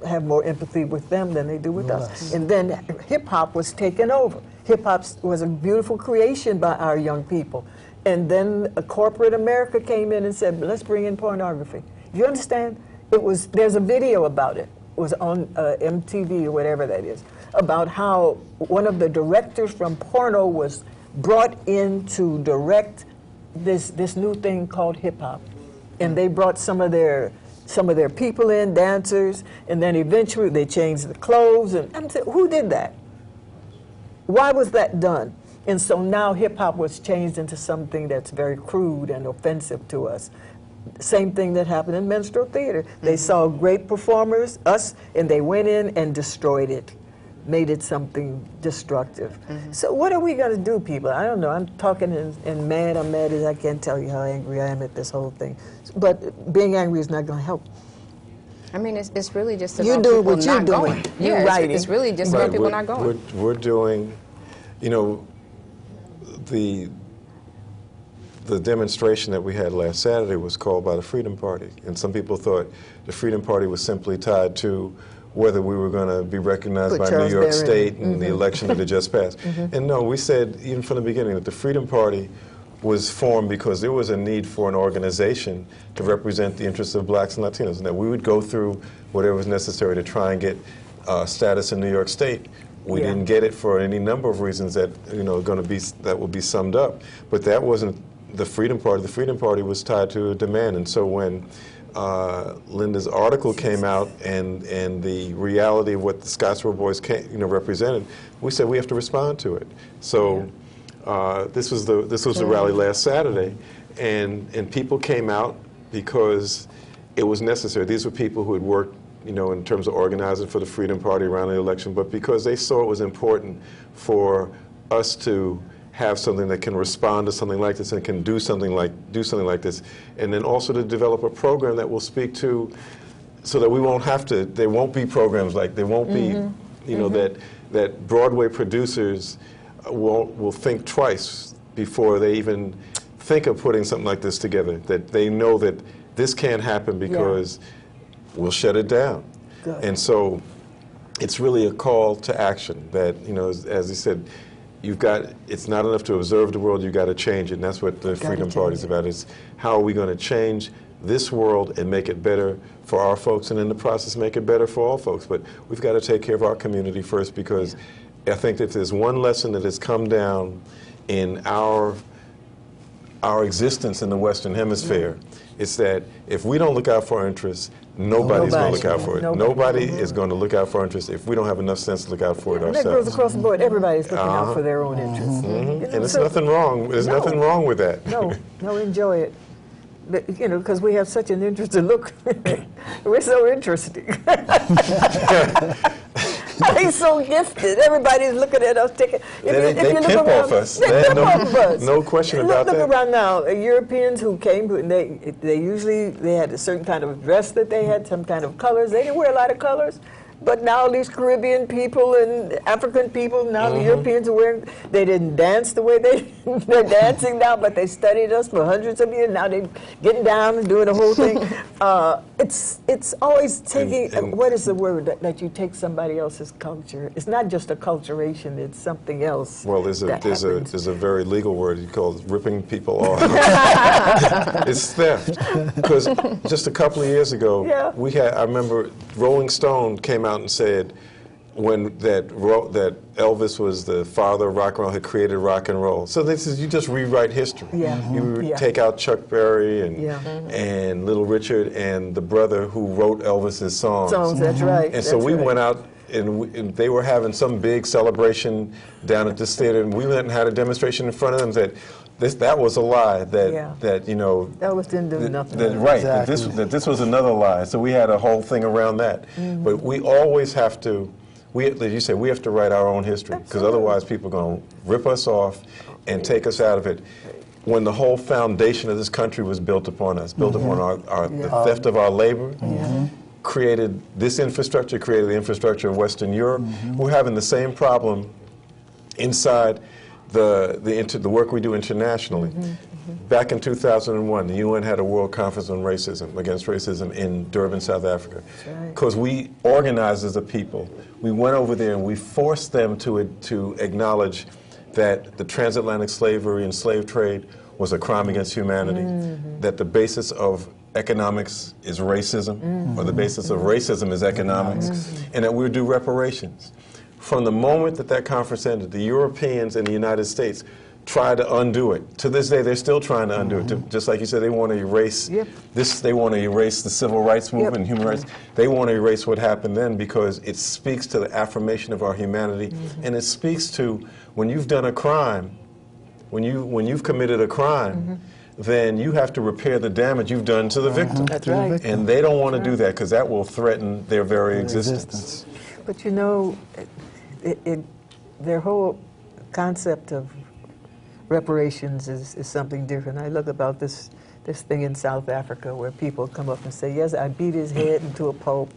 have more empathy with them than they do with us. And then hip-hop was taken over. Hip-hop was a beautiful creation by our young people. And then corporate America came in and said, let's bring in pornography. You understand? There's a video about it. It was on MTV or whatever that is, about how one of the directors from porno was brought in to direct this new thing called hip-hop. And they brought some of their people in, dancers, and then eventually they changed the clothes. And I'm saying, who did that? Why was that done? And so now hip-hop was changed into something that's very crude and offensive to us. Same thing that happened in minstrel theater. They saw great performers, us, and they went in and destroyed it, made it something destructive. So what are we going to do, people? I don't know. I'm talking and mad. I'm mad as I can't tell you how angry I am at this whole thing. But being angry is not going to help. I mean, it's really just You about do people what you're not doing. going. You're Yeah, writing. it's really just about people not going. We're doing, you know, the demonstration that we had last Saturday was called by the Freedom Party, and some people thought the Freedom Party was simply tied to whether we were going to be recognized by New York State and the election that had just passed. And no, we said even from the beginning that the Freedom Party was formed because there was a need for an organization to represent the interests of blacks and Latinos, and that we would go through whatever was necessary to try and get status in New York State. We didn't get it for any number of reasons that that will be summed up. But that wasn't the Freedom Party. The Freedom Party was tied to a demand, and so when Linda's article came out and the reality of what the Scottsboro boys represented, we said we have to respond to it. So this was the rally last Saturday, and people came out because it was necessary. These were people who had worked, in terms of organizing for the Freedom Party around the election, but because they saw it was important for us to have something that can respond to something like this and can do something like this, and then also to develop a program that will speak to, so that we won't have to. There won't be programs like there won't be, that Broadway producers will think twice before they even think of putting something like this together. That they know that this can't happen because we'll shut it down. Good. And so it's really a call to action. That as he said. It's not enough to observe the world, you've got to change it. And that's what the Freedom Party is about, is how are we going to change this world and make it better for our folks, and in the process make it better for all folks. But we've got to take care of our community first, because I think that there's one lesson that has come down in our existence in the Western Hemisphere. It's that if we don't look out for our interests, nobody's going to look out for it. Nobody is going to look out for our interests if we don't have enough sense to look out for it ourselves. And that goes across the board. Everybody's looking out for their own interests. And there's nothing wrong. There's nothing wrong with that. No, enjoy it. But, because we have such an interest to look. We're so interesting. He's so gifted. Everybody's looking at us. They pimp off us. No question about that. Look around now. Europeans who came, they usually had a certain kind of dress that they had, some kind of colors. They didn't wear a lot of colors. But now these Caribbean people and African people, now the Europeans are wearing, they didn't dance the way they're dancing now, but they studied us for hundreds of years. Now they're getting down and doing the whole thing. It's always taking, what is the word, that you take somebody else's culture? It's not just acculturation, it's something else. Well, there's a very legal word called ripping people off. It's theft. Because just a couple of years ago, I remember Rolling Stone came out and said that Elvis was the father of rock and roll, had created rock and roll. So this is, you just rewrite history. You take out Chuck Berry and Little Richard and the brother who wrote Elvis's songs. That's right. And so we went out and they were having some big celebration down at this theater, and we went and had a demonstration in front of them and said, that was a lie. That Elvis didn't do nothing. That this was another lie. So we had a whole thing around that. But we always have to, as you say, we have to write our own history, because otherwise people are going to rip us off and take us out of it. When the whole foundation of this country was built upon us, built upon the theft of our labor, created this infrastructure, created the infrastructure of Western Europe. We're having the same problem inside the work we do internationally. Back in 2001, the UN had a World Conference on Racism, against racism, in Durban, South Africa. Because we organized as a people. We went over there and we forced them to acknowledge that the transatlantic slavery and slave trade was a crime against humanity, that the basis of economics is racism, or the basis of racism is economics, and that we would do reparations. From the moment that conference ended, the Europeans and the United States tried to undo it. To this day, they're still trying to undo it. Just like you said, they want to erase this. They want to erase the civil rights movement and human rights. They want to erase what happened then, because it speaks to the affirmation of our humanity, and it speaks to when you've done a crime, when you've committed a crime, then you have to repair the damage you've done to the victim. That's right. And they don't want to do that, because that will threaten their very existence. But their whole concept of reparations is something different. I look about this this thing in South Africa where people come up and say, yes, I beat his head into a pulp,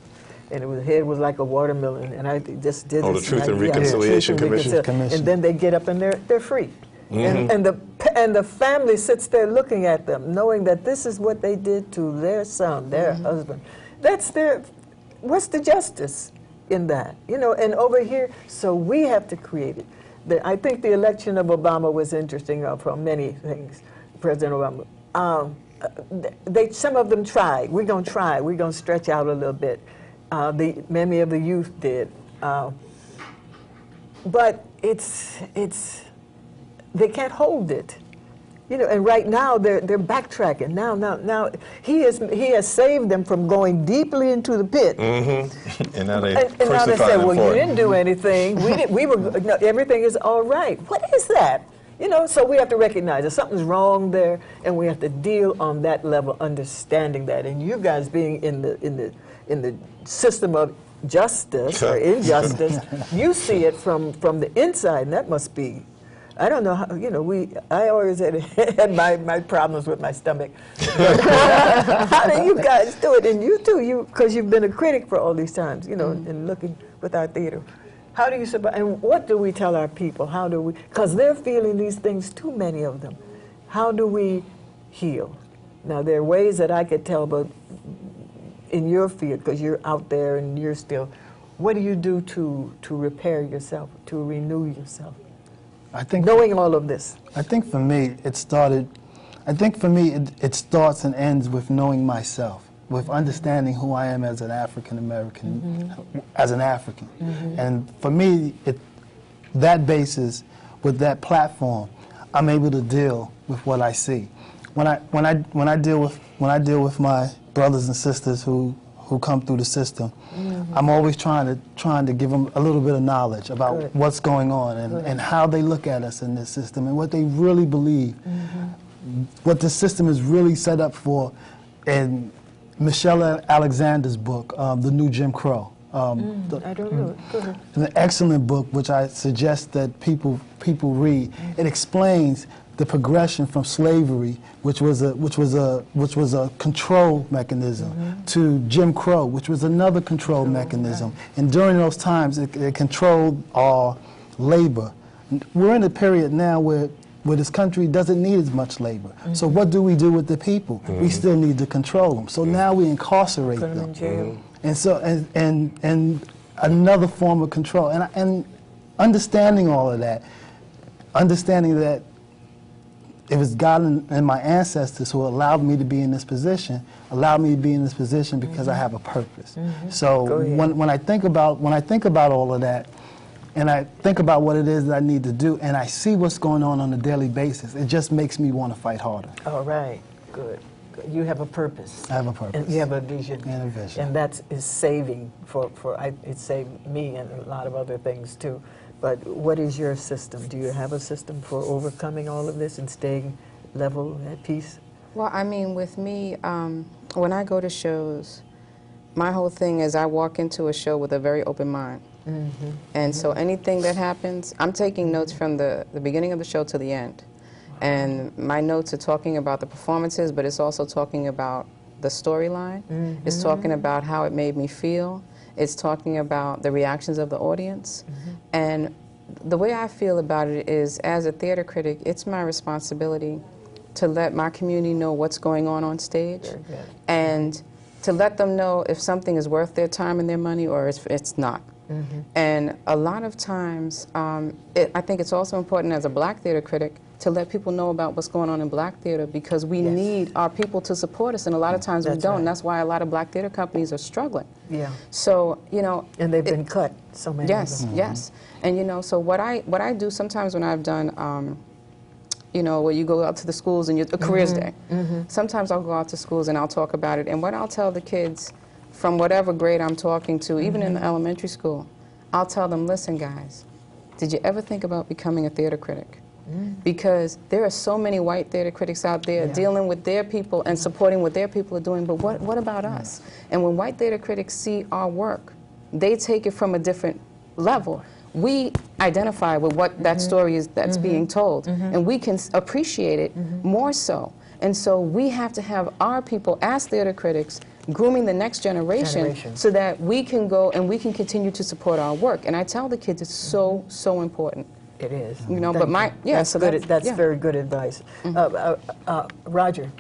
and his head was like a watermelon, and I just did the this. Truth and Reconciliation Commission. And then they get up and they're free. And the family sits there looking at them, knowing that this is what they did to their son, their husband. That's what's the justice in that? You know, and over here, so we have to create it. I think the election of Obama was interesting for many things, President Obama. Some of them tried. We're going to try. We're going to stretch out a little bit. Many of the youth did. But they can't hold it. You know, and right now they're backtracking. Now he has saved them from going deeply into the pit. And now they now they say, well, you didn't do anything. Everything is all right. What is that? You know, so we have to recognize that something's wrong there, and we have to deal on that level, understanding that. And you guys being in the system of justice or injustice, you see it from the inside, and that must be. I don't know how, you know, I always had my problems with my stomach. How do you guys do it? And you too, because you've been a critic for all these times, you know, and looking with our theater. How do you survive? And what do we tell our people? How do we, because they're feeling these things, too many of them. How do we heal? Now, there are ways that I could tell, but in your field, because you're out there and you're still, what do you do to repair yourself, to renew yourself? I think knowing all of this. I think for me, it starts and ends with knowing myself, with understanding who I am as an African American, as an African. And for me, that basis, with that platform, I'm able to deal with what I see. When I deal with my brothers and sisters who come through the system, I'm always trying to give them a little bit of knowledge about what's going on and how they look at us in this system and what they really believe, what the system is really set up for. And Michelle Alexander's book, The New Jim Crow. I don't know. Go ahead. An excellent book, which I suggest that people read. It explains the progression from slavery, which was a control mechanism, to Jim Crow, which was another control mechanism. And during those times, it controlled our labor. We're in a period now where this country doesn't need as much labor. So what do we do with the people? We still need to control them. So now we incarcerate them. Put them in jail. And so and another form of control. And understanding all of that, understanding that it was God and my ancestors who allowed me to be in this position, because I have a purpose. So when I think about all of that, and I think about what it is that I need to do, and I see what's going on a daily basis, it just makes me want to fight harder. All right, good. You have a purpose. I have a purpose. And you have a vision. And a vision. And that is saving it saved me and a lot of other things too. But what is your system? Do you have a system for overcoming all of this and staying level, at peace? Well, I mean, with me, when I go to shows, my whole thing is I walk into a show with a very open mind. And so anything that happens, I'm taking notes from the beginning of the show to the end. And my notes are talking about the performances, but it's also talking about the storyline. It's talking about how it made me feel. It's talking about the reactions of the audience. And the way I feel about it is, as a theater critic, it's my responsibility to let my community know what's going on stage, and to let them know if something is worth their time and their money or if it's not. And a lot of times, I think it's also important as a black theater critic to let people know about what's going on in black theater, because we need our people to support us, and a lot of times we don't. And that's why a lot of black theater companies are struggling. So, you know. And they've been cut, so many of them. Yes. And, you know, so what I do sometimes when I've done, you know, where you go out to the schools and a careers day, sometimes I'll go out to schools and I'll talk about it. And what I'll tell the kids from whatever grade I'm talking to, even in the elementary school, I'll tell them, listen, guys, did you ever think about becoming a theater critic? Because there are so many white theater critics out there dealing with their people and supporting what their people are doing, but what about us? And when white theater critics see our work, they take it from a different level. We identify with what that story is that's being told, and we can appreciate it more so. And so we have to have our people as theater critics grooming the next generation so that we can go and we can continue to support our work. And I tell the kids it's so, so important. It is. You know, Thank but my, you. yeah, that's so good. That's yeah. very good advice. Roger.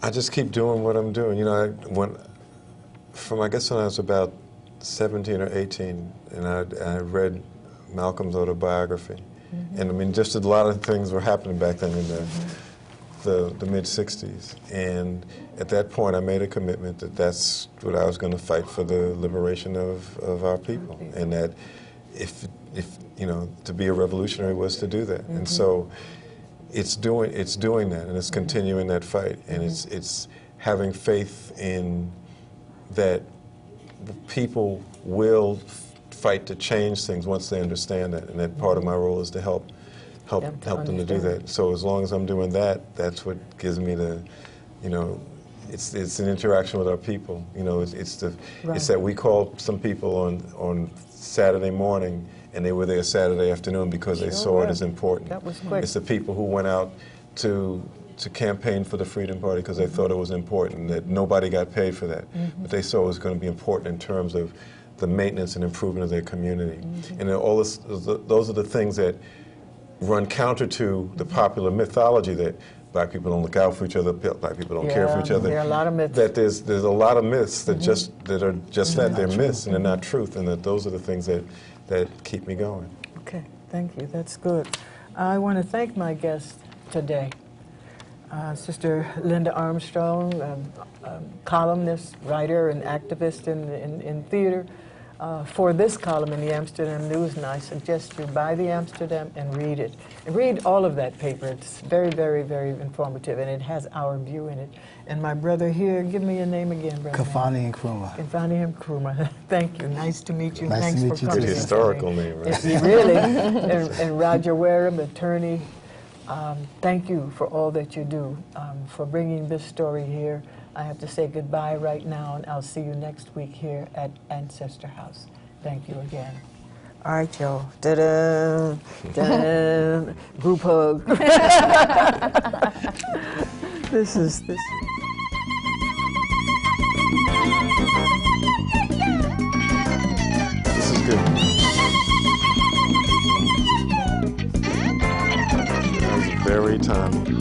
I just keep doing what I'm doing. You know, I guess when I was about 17 or 18, and I read Malcolm's autobiography, and I mean, just a lot of things were happening back then in the mid '60s, and at that point, I made a commitment that that's what I was going to fight for, the liberation of our people, and that if you know, to be a revolutionary was to do that, and so it's doing that, and it's continuing that fight, and it's having faith in that people will fight to change things once they understand that, and that part of my role is to help them to do that. So as long as I'm doing that, that's what gives me the, you know, it's an interaction with our people. You know, it's that we called some people on Saturday morning, and they were there Saturday afternoon because they saw it as important. That was quick. It's the people who went out to campaign for the Freedom Party because they thought it was important, that nobody got paid for that. But they saw it was going to be important in terms of the maintenance and improvement of their community. And all this, those are the things that run counter to the popular mythology that black people don't look out for each other, black people don't care for each other. There are a lot of myths. That there's a lot of myths that that are just that, they're myths and they're not truth, and that those are the things that keep me going. Okay, thank you. That's good. I want to thank my guest today, Sister Linda Armstrong, columnist, writer, and activist in theater, for this column in the Amsterdam News, and I suggest you buy the Amsterdam and read it. And read all of that paper. It's very, very, very informative, and it has our view in it. And my brother here, give me your name again, brother. Kafani Nkrumah. Kafani Nkrumah. Thank you. Nice to meet you. Nice Thanks to meet for you coming. too. Good historical name, right? Really. And Roger Wareham, attorney, thank you for all that you do, for bringing this story here. I have to say goodbye right now, and I'll see you next week here at Ancestor House. Thank you again. All right, y'all. Da-da, da-da, group hug. This is. This is good. That was very timely.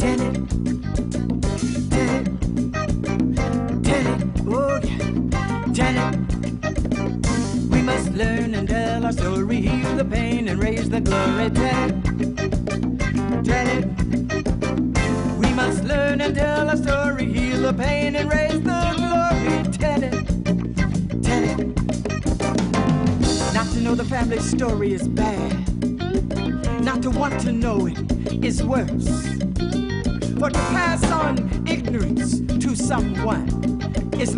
We must learn and tell our story, heal the pain and raise the glory. Tell it. We must learn and tell our story, heal the pain and raise the glory. Tell it. Not to know the family story is bad. Not to want to know it is worse. For to pass on ignorance to someone is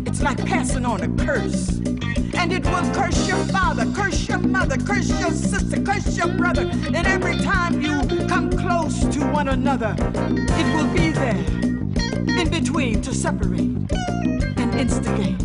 it's like passing on a curse. And it will curse your father, curse your mother, curse your sister, curse your brother. And every time you come close to one another, it will be there in between to separate and instigate.